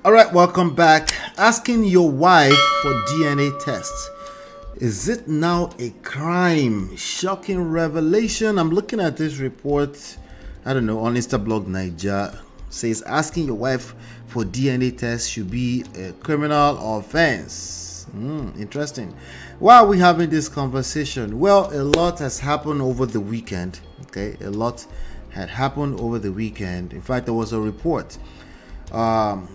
All right, welcome back. Asking your wife for DNA tests. Is it now a crime? Shocking revelation. I'm looking at this report, I don't know, on Instablog Niger. Says asking your wife for DNA tests should be a criminal offense. Interesting. Why are we having this conversation? Well, a lot has happened over the weekend. Okay, a lot had happened over the weekend. In fact, there was a report on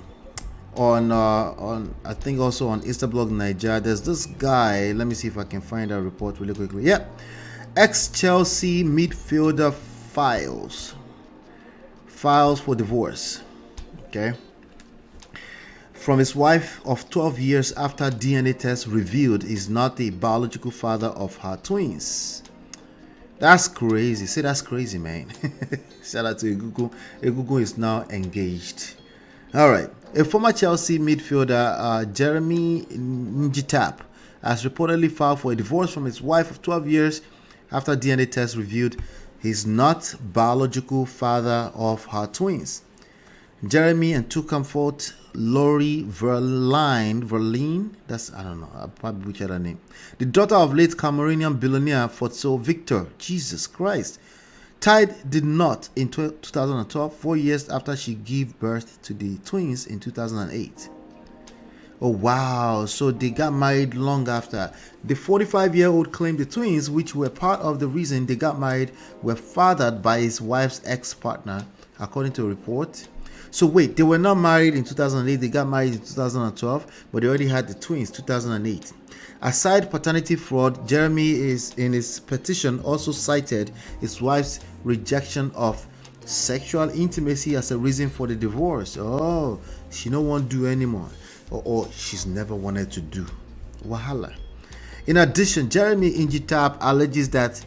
I think also on Instablog Niger. There's this guy. Let me see if I can find that report really quickly. Yep, ex-Chelsea midfielder files for divorce. Okay, from his wife of 12 years after DNA test revealed he's not the biological father of her twins. That's crazy. Say that's crazy, man. Shout out to Egungun. Egungun is now engaged. All right. A former Chelsea midfielder, Geremi Njitap, has reportedly filed for a divorce from his wife of 12 years after DNA tests revealed he's not biological father of her twins. Geremi and to comfort Lori Verline, that's, I don't know, I'll probably butcher her name, the daughter of late Cameroonian billionaire Fotso Victor, Jesus Christ, tied the knot in 2012, 4 years after she gave birth to the twins in 2008. Oh wow, so they got married long after. The 45-year-old claimed the twins, which were part of the reason they got married, were fathered by his wife's ex-partner, according to a report. So wait, they were not married in 2008, they got married in 2012, but they already had the twins 2008. Aside paternity fraud, Geremi is in his petition also cited his wife's rejection of sexual intimacy as a reason for the divorce. Oh, she no want do anymore, or she's never wanted to do. Wahala. In addition, Geremi Njitap alleges that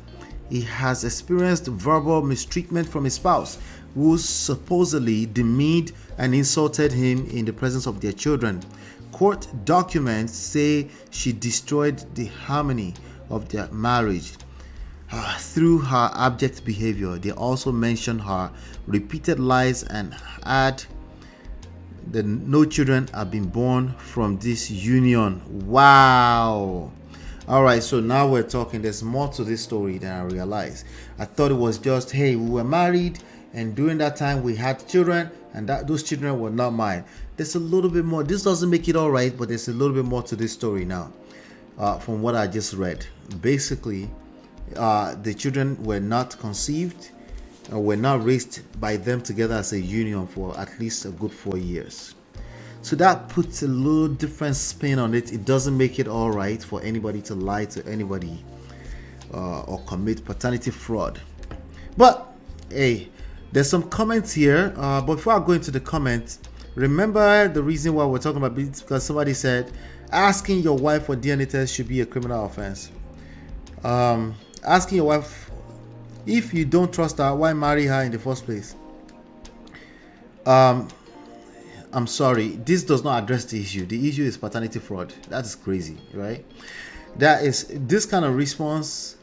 he has experienced verbal mistreatment from his spouse, who supposedly demeaned and insulted him in the presence of their children. Court documents say she destroyed the harmony of their marriage through her abject behavior. They also mention her repeated lies and add that no children have been born from this union. Wow. All right, so now we're talking. There's more to this story than I realized. I thought it was just, hey, we were married, and during that time we had children, and that those children were not mine. There's a little bit more. This doesn't make it all right, but there's a little bit more to this story now. From what I just read, basically, the children were not conceived, were not raised by them together as a union for at least a good 4 years. So that puts a little different spin on it. It doesn't make it all right for anybody to lie to anybody or commit paternity fraud. But hey, there's some comments here. But before I go into the comments, remember the reason why we're talking about it, because somebody said asking your wife for DNA test should be a criminal offense. Asking your wife, if you don't trust her, why marry her in the first place? I'm sorry, this does not address the issue. The issue is paternity fraud. That is crazy, right? That is, this kind of response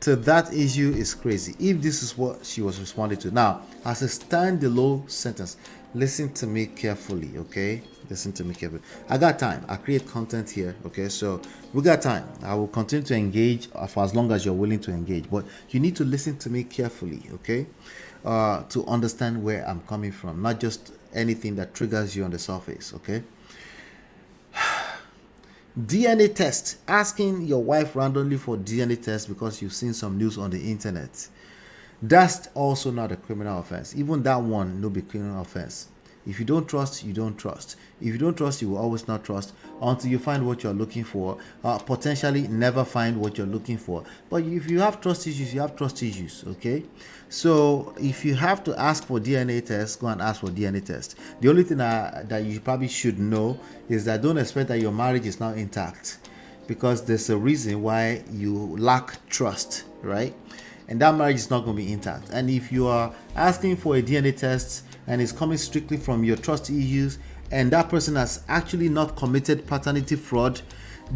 to that issue is crazy. If this is what she was responding to. Now, as a standalone sentence, listen to me carefully, okay? Listen to me carefully. I got time. I create content here, okay? So we got time. I will continue to engage for as long as you're willing to engage. But you need to listen to me carefully, okay? To understand where I'm coming from, not just anything that triggers you on the surface, okay? DNA test. Asking your wife randomly for DNA test because you've seen some news on the internet. That's also not a criminal offense. Even that one, no be criminal offense. If you don't trust, you don't trust. If you don't trust, you will always not trust until you find what you're looking for. Potentially never find what you're looking for. But if you have trust issues, you have trust issues, okay? So if you have to ask for DNA test, go and ask for DNA test. The only thing that you probably should know is that don't expect that your marriage is now intact, because there's a reason why you lack trust, right? And that marriage is not going to be intact. And if you are asking for a DNA test and it's coming strictly from your trust issues, and that person has actually not committed paternity fraud,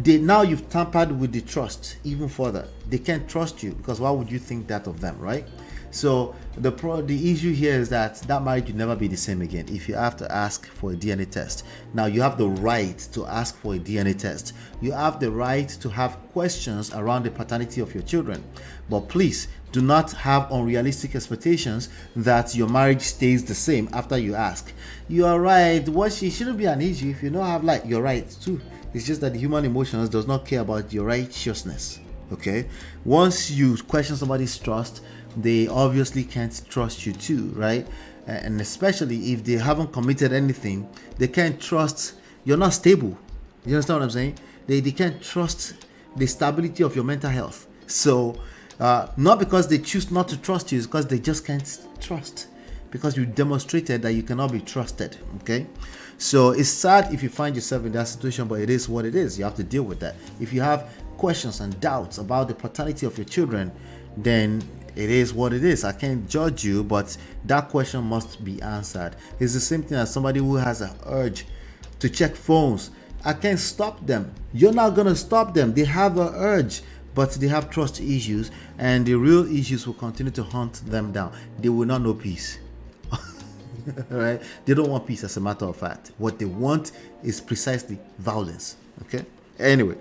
now you've tampered with the trust even further. They can't trust you, because why would you think that of them, right? So the issue here is that marriage will never be the same again if you have to ask for a DNA test. Now you have the right to ask for a DNA test. You have the right to have questions around the paternity of your children. But please do not have unrealistic expectations that your marriage stays the same after you ask. You are right. What shouldn't be an issue if you don't have, like, your right too. It's just that the human emotions does not care about your righteousness. Okay? Once you question somebody's trust, they obviously can't trust you too, right? And especially if they haven't committed anything, they can't trust you're not stable. You understand what I'm saying? They can't trust the stability of your mental health. So not because they choose not to trust you, it's because they just can't trust, because you demonstrated that you cannot be trusted. Okay? So it's sad if you find yourself in that situation, but it is what it is. You have to deal with that. If you have questions and doubts about the paternity of your children, then it is what it is. I can't judge you, but that question must be answered. It's the same thing as somebody who has an urge to check phones. I can't stop them. You're not going to stop them. They have an urge, but they have trust issues, and the real issues will continue to hunt them down. They will not know peace. Right? They don't want peace, as a matter of fact. What they want is precisely violence. Okay? Anyway.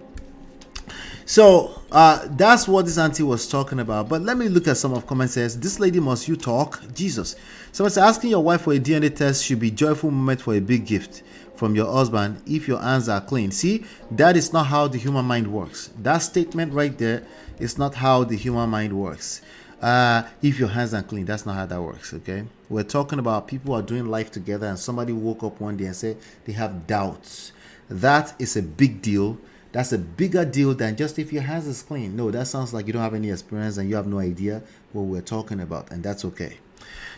So that's what this auntie was talking about. But let me look at some of comments. Says, this lady, must you talk? Jesus. Someone says, asking your wife for a DNA test should be a joyful moment for a big gift from your husband if your hands are clean. See, that is not how the human mind works. That statement right there is not how the human mind works. If your hands are clean, that's not how that works. Okay, we're talking about people who are doing life together, and somebody woke up one day and said they have doubts. That is a big deal. That's a bigger deal than just if your hands is clean. No, that sounds like you don't have any experience and you have no idea what we're talking about, and that's okay.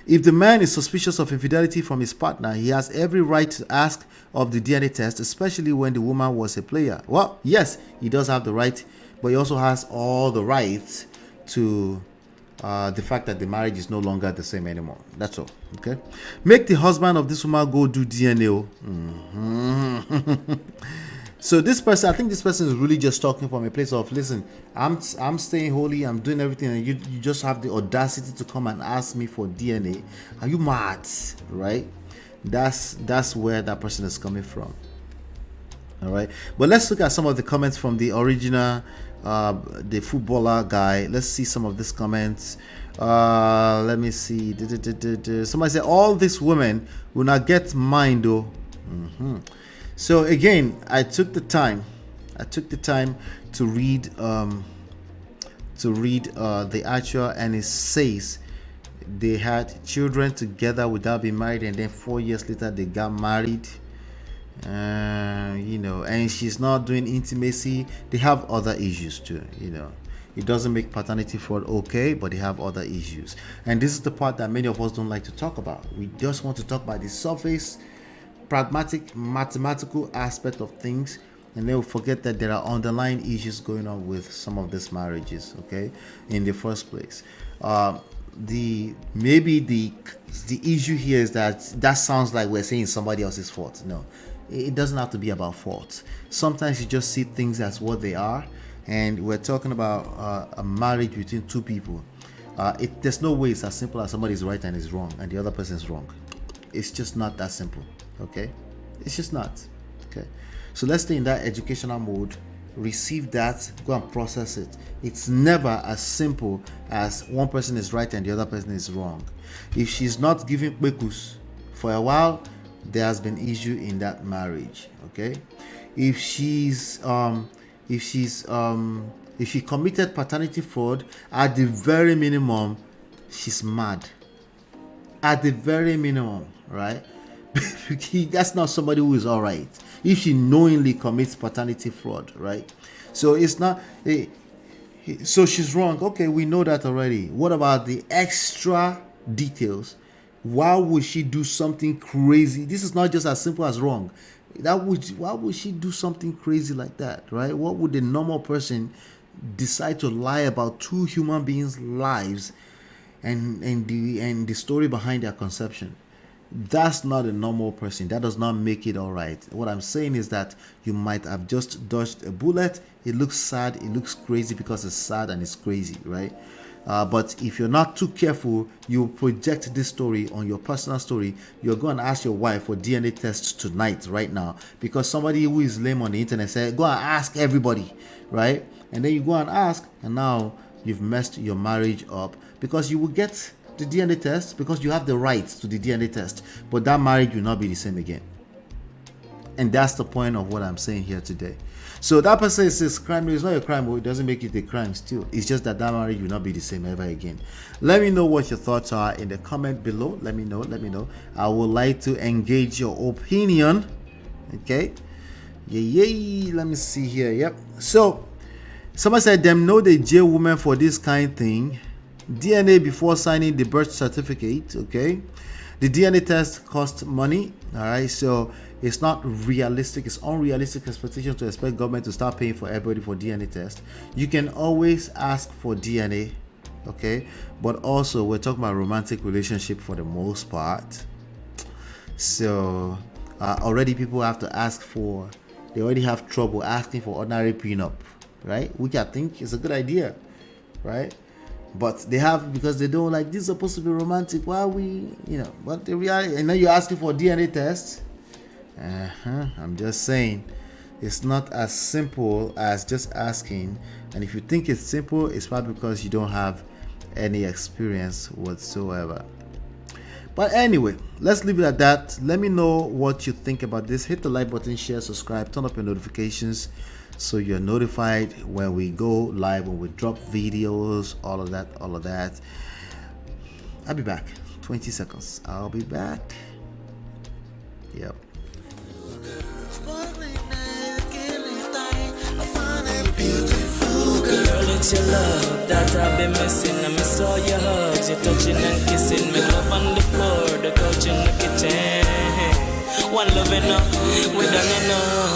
If the man is suspicious of infidelity from his partner, he has every right to ask of the DNA test, especially when the woman was a player. Well, yes, he does have the right, but he also has all the rights to the fact that the marriage is no longer the same anymore. That's all. Okay. Make the husband of this woman go do DNA. Mm-hmm. So this person, I think this person is really just talking from a place of, listen, I'm staying holy, I'm doing everything, and you just have the audacity to come and ask me for DNA. Are you mad? Right? That's where that person is coming from. All right. But let's look at some of the comments from the original, the footballer guy. Let's see some of these comments. Let me see. Somebody said, all these women will not get mine though. Mm-hmm. So again, I took the time to read the actual, and it says they had children together without being married, and then 4 years later they got married. And she's not doing intimacy. They have other issues too. It doesn't make paternity fraud okay, but they have other issues, and this is the part that many of us don't like to talk about. We just want to talk about the surface, pragmatic, mathematical aspect of things, and then we forget that there are underlying issues going on with some of these marriages, okay, in the first place. The issue here is that sounds like we're saying somebody else's fault. No, it doesn't have to be about fault. Sometimes you just see things as what they are, and we're talking about a marriage between two people. There's no way it's as simple as somebody's right and is wrong and the other person's wrong. It's just not that simple. Okay, it's just not. Okay, so let's stay in that educational mode, receive that, go and process it. It's never as simple as one person is right and the other person is wrong. If she's not giving pekus for a while, there has been issue in that marriage. Okay, if she committed paternity fraud, at the very minimum, she's mad. At the very minimum, right? That's not somebody who is all right. If she knowingly commits paternity fraud, right? So it's not. So she's wrong. Okay, we know that already. What about the extra details? Why would she do something crazy? This is not just as simple as wrong. Why would she do something crazy like that, right? What would a normal person decide to lie about two human beings' lives and the story behind their conception? That's not a normal person. That does not make it all right. What I'm saying is that you might have just dodged a bullet. It looks sad, it looks crazy because it's sad and it's crazy, right? But if you're not too careful, you project this story on your personal story. You're going to ask your wife for DNA tests tonight, right now, because somebody who is lame on the internet said, go and ask everybody, right? And then you go and ask, and now you've messed your marriage up, because you will get the DNA test because you have the rights to the DNA test, but that marriage will not be the same again. And that's the point of what I'm saying here today. So that person says crime is not a crime, but it doesn't make it a crime still. It's just that marriage will not be the same ever again. Let me know what your thoughts are in the comment below. Let me know. I would like to engage your opinion. Okay. Yay. Let me see here. Yep. So someone said them know they jail women for this kind thing. DNA before signing the birth certificate. Okay. The DNA test costs money. All right. So it's not realistic. It's unrealistic expectation to expect government to start paying for everybody for DNA test. You can always ask for DNA, okay? But also, we're talking about romantic relationship for the most part. So already people have to ask for. They already have trouble asking for ordinary prenup, right? Which I think is a good idea, right? But they have, because they don't like, this is supposed to be romantic. Why are we, But the reality, and then you're asking for a DNA test. I'm just saying, it's not as simple as just asking. And if you think it's simple, it's probably because you don't have any experience whatsoever. But anyway, let's leave it at that. Let me know what you think about this. Hit the like button, share, subscribe, turn up your notifications so you're notified when we go live, when we drop videos, all of that. I'll be back. 20 seconds. I'll be back. Yep. Girl, it's your love that I've been missing. I miss all your hugs, your touching and kissing. Make love on the floor, the couch in the kitchen. One love enough, we done enough.